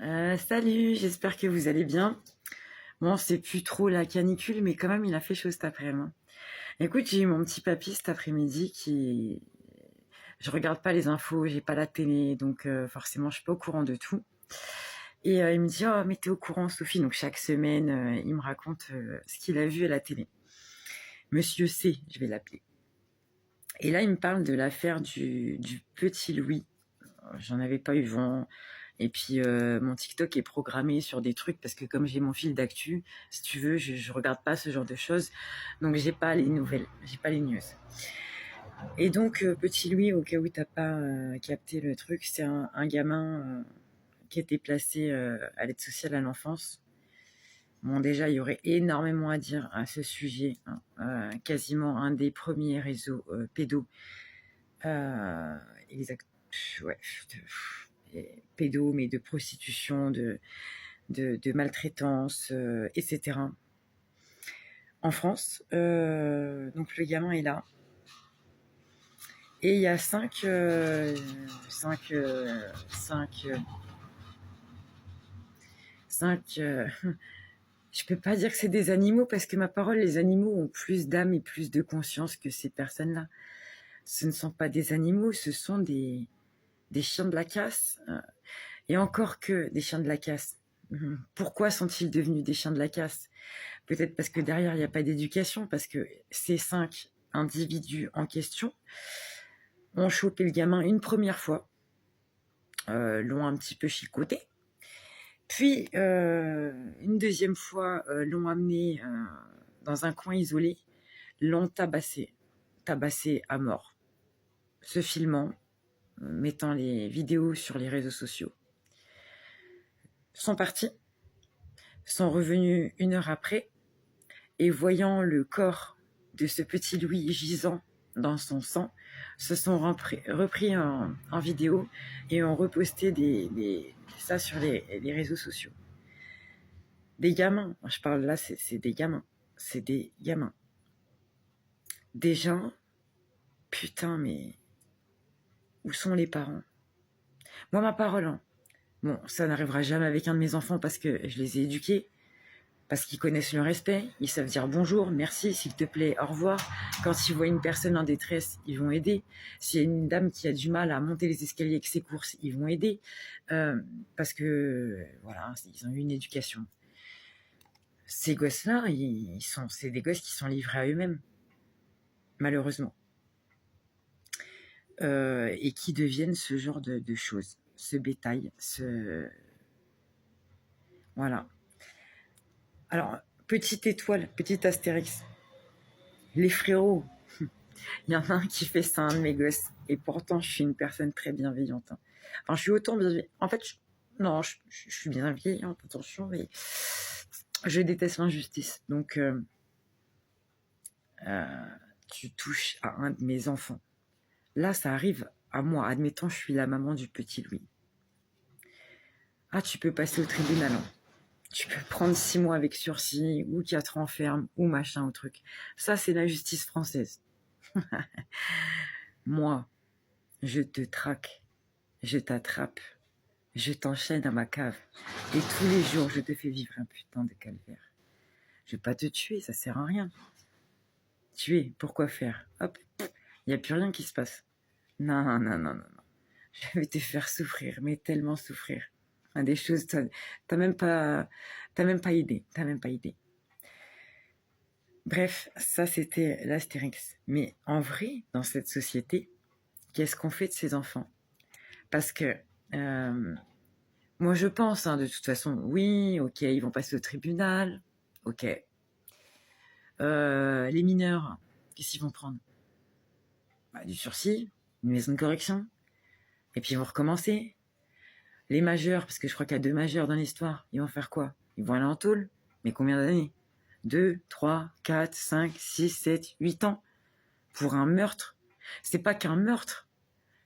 Salut, j'espère que vous allez bien. Bon, c'est plus trop la canicule, mais quand même, il a fait chaud cet après-midi. Écoute, j'ai eu mon petit papy cet après-midi qui... Je regarde pas les infos, j'ai pas la télé, donc forcément, je suis pas au courant de tout. Et il me dit, oh, mais t'es au courant, Sophie. Donc chaque semaine, il me raconte ce qu'il a vu à la télé. Monsieur C, je vais l'appeler. Et là, il me parle de l'affaire du petit Louis. J'en avais pas eu vent. Et puis mon TikTok est programmé sur des trucs parce que comme j'ai mon fil d'actu, si tu veux, je regarde pas ce genre de choses, donc j'ai pas les nouvelles, j'ai pas les news. Et donc petit Louis, au cas où t'as pas capté le truc, c'est un gamin qui a été placé à l'aide sociale à l'enfance. Bon, déjà, il y aurait énormément à dire à ce sujet, hein. Quasiment un des premiers réseaux pédos. Exact. Ouais, pédos, mais de prostitution, de maltraitance, etc. En France. Donc le gamin est là. Et il y a cinq, je peux pas dire que c'est des animaux parce que ma parole, les animaux ont plus d'âme et plus de conscience que ces personnes-là. Ce ne sont pas des animaux, ce sont des chiens de la casse. Et encore que des chiens de la casse. Pourquoi sont-ils devenus des chiens de la casse? Peut-être parce que derrière, il n'y a pas d'éducation, parce que ces 5 individus en question ont chopé le gamin une première fois, l'ont un petit peu chicoté, puis une deuxième fois l'ont amené dans un coin isolé, l'ont tabassé à mort, se filmant, mettant les vidéos sur les réseaux sociaux. Sont partis, sont revenus 1 heure après, et voyant le corps de ce petit Louis gisant dans son sang, se sont repris en vidéo et ont reposté ça sur les réseaux sociaux. Des gamins, je parle là, c'est des gamins. C'est des gamins. Des gens, putain, mais où sont les parents? Moi, ma parole, hein. Bon, ça n'arrivera jamais avec un de mes enfants parce que je les ai éduqués, parce qu'ils connaissent le respect, ils savent dire bonjour, merci, s'il te plaît, au revoir. Quand ils voient une personne en détresse, ils vont aider. S'il y a une dame qui a du mal à monter les escaliers avec ses courses, ils vont aider. Parce que, voilà, ils ont eu une éducation. Ces gosses-là, c'est des gosses qui sont livrés à eux-mêmes, malheureusement. Et qui deviennent ce genre de choses, ce bétail, Voilà. Alors, petite étoile, petit astérix. Les frérots, il y en a un qui fait ça à un de mes gosses. Et pourtant, je suis une personne très bienveillante. Enfin, je suis autant bienveillante. En fait, non, je suis bienveillante, attention, mais je déteste l'injustice. Donc, tu touches à un de mes enfants. Là, ça arrive à moi. Admettons, je suis la maman du petit Louis. Ah, tu peux passer au tribunal. Hein. Tu peux prendre 6 mois avec sursis, ou 4 ans ferme, ou machin, ou truc. Ça, c'est la justice française. Moi, je te traque, je t'attrape, je t'enchaîne à ma cave, et tous les jours, je te fais vivre un putain de calvaire. Je vais pas te tuer, ça sert à rien. Tuer, pourquoi faire? Hop, il n'y a plus rien qui se passe. Non, non, non, non, non. Je vais te faire souffrir, mais tellement souffrir. Des choses, t'as même pas idée, Bref, ça c'était l'Astérix. Mais en vrai, dans cette société, qu'est-ce qu'on fait de ces enfants? Parce que moi je pense, hein, de toute façon, oui, ok, ils vont passer au tribunal, ok. Les mineurs, qu'est-ce qu'ils vont prendre? Du sursis, une maison de correction, et puis ils vont recommencer. Les majeurs, parce que je crois qu'il y a 2 majeurs dans l'histoire, ils vont faire quoi? Ils vont aller en tôle, mais combien d'années? 2, 3, 4, 5, 6, 7, 8 ans pour un meurtre. C'est pas qu'un meurtre,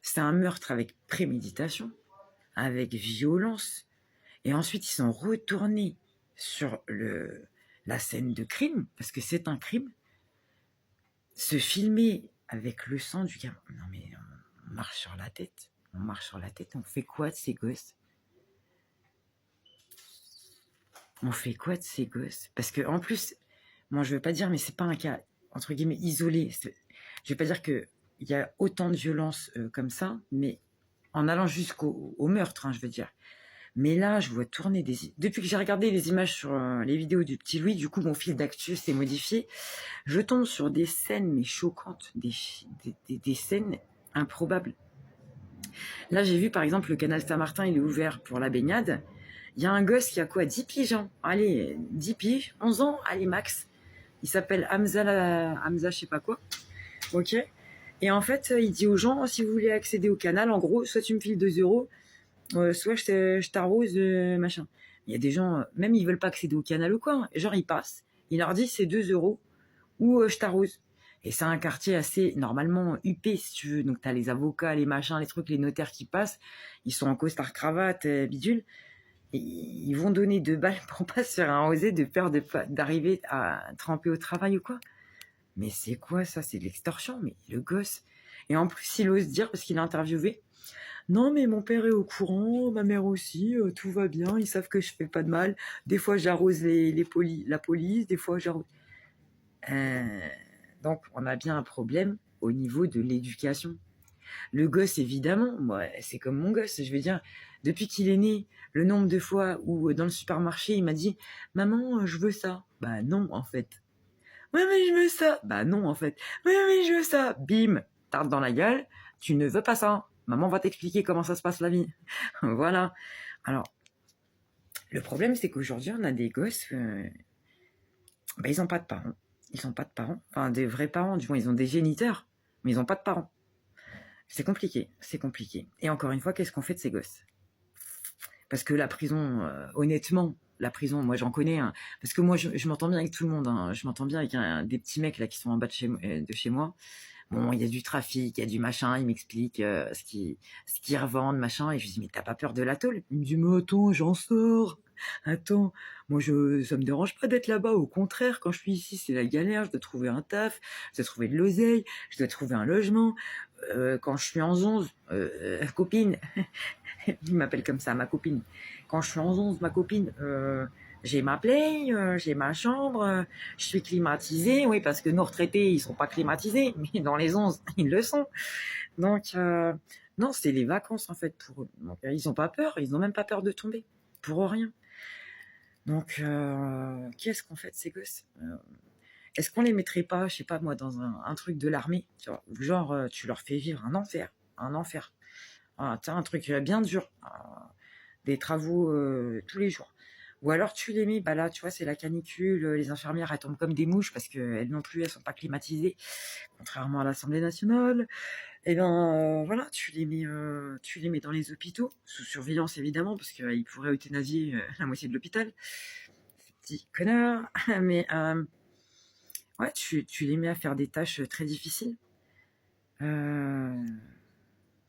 c'est un meurtre avec préméditation, avec violence. Et ensuite, ils sont retournés sur la scène de crime, parce que c'est un crime, se filmer avec le sang du gamin. Non mais on marche sur la tête. On fait quoi de ces gosses? On fait quoi de ces gosses? Parce que en plus, moi je veux pas dire, mais c'est pas un cas entre guillemets isolé. Je vais pas dire que il y a autant de violence comme ça, mais en allant jusqu'au meurtre, hein, je veux dire. Mais là, je vois tourner depuis que j'ai regardé les images sur les vidéos du petit Louis, du coup mon fil d'actu s'est modifié. Je tombe sur des scènes mais choquantes, des scènes improbables. Là, j'ai vu par exemple le canal Saint-Martin, il est ouvert pour la baignade. Il y a un gosse qui a quoi, 10 piges, hein. Allez, 10 piges, 11 ans, allez max. Il s'appelle Hamza, je sais pas quoi. Ok. Et en fait, il dit aux gens, si vous voulez accéder au canal, en gros, soit tu me files 2 euros, soit je t'arrose, machin. Il y a des gens, même ils veulent pas accéder au canal ou quoi. Hein. Genre, ils passent, il leur dit c'est 2 euros ou je t'arrose. Et c'est un quartier assez, normalement, huppé, si tu veux. Donc, t'as les avocats, les machins, les trucs, les notaires qui passent. Ils sont en costard-cravate, bidule. Et ils vont donner 2 balles pour pas se faire arroser de peur d'arriver à tremper au travail ou quoi. Mais c'est quoi ça? C'est de l'extorsion, mais le gosse. Et en plus, il ose dire, parce qu'il est interviewé, non, mais mon père est au courant, ma mère aussi, tout va bien, ils savent que je fais pas de mal. Des fois, j'arrose la police, des fois, j'arrose. Donc, on a bien un problème au niveau de l'éducation. Le gosse, évidemment, moi, c'est comme mon gosse, je veux dire, depuis qu'il est né, le nombre de fois où dans le supermarché, il m'a dit « Maman, je veux ça ». Bah non, en fait. « Oui, mais je veux ça ». Bah non, en fait. « Oui, mais je veux ça ». Bim, tarte dans la gueule, tu ne veux pas ça. Maman va t'expliquer comment ça se passe la vie. Voilà. Alors, le problème, c'est qu'aujourd'hui, on a des gosses, bah, ils n'ont pas de parents. Ils n'ont pas de parents. Enfin, des vrais parents, du moins, ils ont des géniteurs, mais ils n'ont pas de parents. C'est compliqué, c'est compliqué. Et encore une fois, qu'est-ce qu'on fait de ces gosses? Parce que la prison, honnêtement, la prison, moi j'en connais. Hein, parce que moi, je m'entends bien avec tout le monde. Hein, je m'entends bien avec des petits mecs là qui sont en bas de chez moi. Bon, il y a du trafic, il y a du machin. Ils m'expliquent ce qu'ils revendent, machin. Et je lui dis, mais t'as pas peur de la tôle? Il me dit, mais attends, j'en sors. Attends, moi ça me dérange pas d'être là-bas. Au contraire, quand je suis ici, c'est la galère. Je dois trouver un taf, je dois trouver de l'oseille, je dois trouver un logement. Quand je suis en 11, copine, il m'appelle comme ça, ma copine. Quand je suis en 11, ma copine, j'ai ma play, j'ai ma chambre, je suis climatisée, oui, parce que nos retraités, ils sont pas climatisés, mais dans les 11, ils le sont. Donc, non, c'est les vacances, en fait, pour eux. Donc, ils ont pas peur, ils ont même pas peur de tomber, pour rien. Donc, qu'est-ce qu'on fait de ces gosses? Est-ce qu'on les mettrait pas, je sais pas moi, dans un truc de l'armée, tu vois, genre tu leur fais vivre un enfer, un truc bien dur, des travaux tous les jours. Ou alors tu les mets, bah là tu vois c'est la canicule, les infirmières elles tombent comme des mouches parce qu'elles non plus elles sont pas climatisées, contrairement à l'Assemblée nationale. Et ben voilà, tu les mets dans les hôpitaux, sous surveillance évidemment, parce qu'ils pourraient euthanasier la moitié de l'hôpital. Ces petits connards. Mais ouais, tu les mets à faire des tâches très difficiles.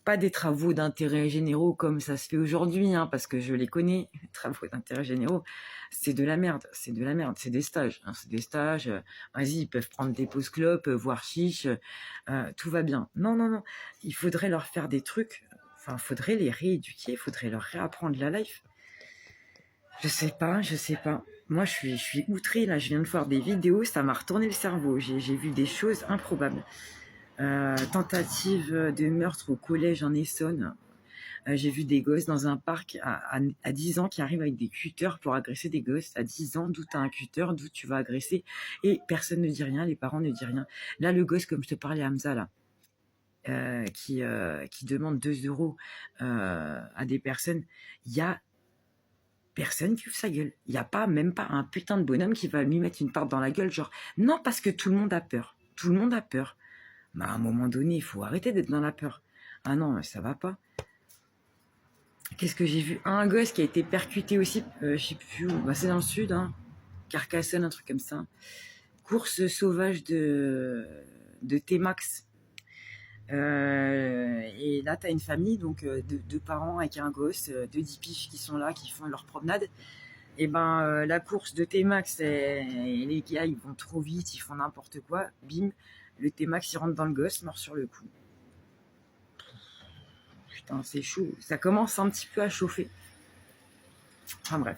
Pas des travaux d'intérêt généraux comme ça se fait aujourd'hui, hein, parce que je les connais, les travaux d'intérêt généraux, c'est de la merde, c'est des stages, hein, c'est des stages, vas-y, ils peuvent prendre des pauses clopes, voire chiche, tout va bien. Non, non, non, il faudrait leur faire des trucs, enfin, faudrait les rééduquer, il faudrait leur réapprendre la life. Je sais pas. Moi, je suis outrée, là, je viens de voir des vidéos, ça m'a retourné le cerveau, j'ai vu des choses improbables. Tentative de meurtre au collège en Essonne. J'ai vu des gosses dans un parc à 10 ans qui arrivent avec des cutters pour agresser des gosses. À 10 ans, d'où tu as un cutter, d'où tu vas agresser. Et personne ne dit rien, les parents ne disent rien. Là, le gosse, comme je te parlais, Hamza, là, qui demande 2 euros à des personnes, il y a personne qui ouvre sa gueule. Il n'y a pas, même pas un putain de bonhomme qui va lui mettre une tarte dans la gueule, genre, non, parce que tout le monde a peur. Tout le monde a peur. Bah, à un moment donné, il faut arrêter d'être dans la peur. Ah non, ça va pas. Qu'est-ce que j'ai vu? Un gosse qui a été percuté aussi, je sais plus où, bah, c'est dans le sud, hein. Carcassonne, un truc comme ça. Course sauvage de T-Max. Et là, tu as une famille, donc de 2 parents avec un gosse, 2 10 qui sont là, qui font leur promenade. Et ben, la course de T-Max, et les gars, ils vont trop vite, ils font n'importe quoi. Bim, le T-Max, il rentre dans le gosse, mort sur le coup. Putain, c'est chaud. Ça commence un petit peu à chauffer. Enfin bref.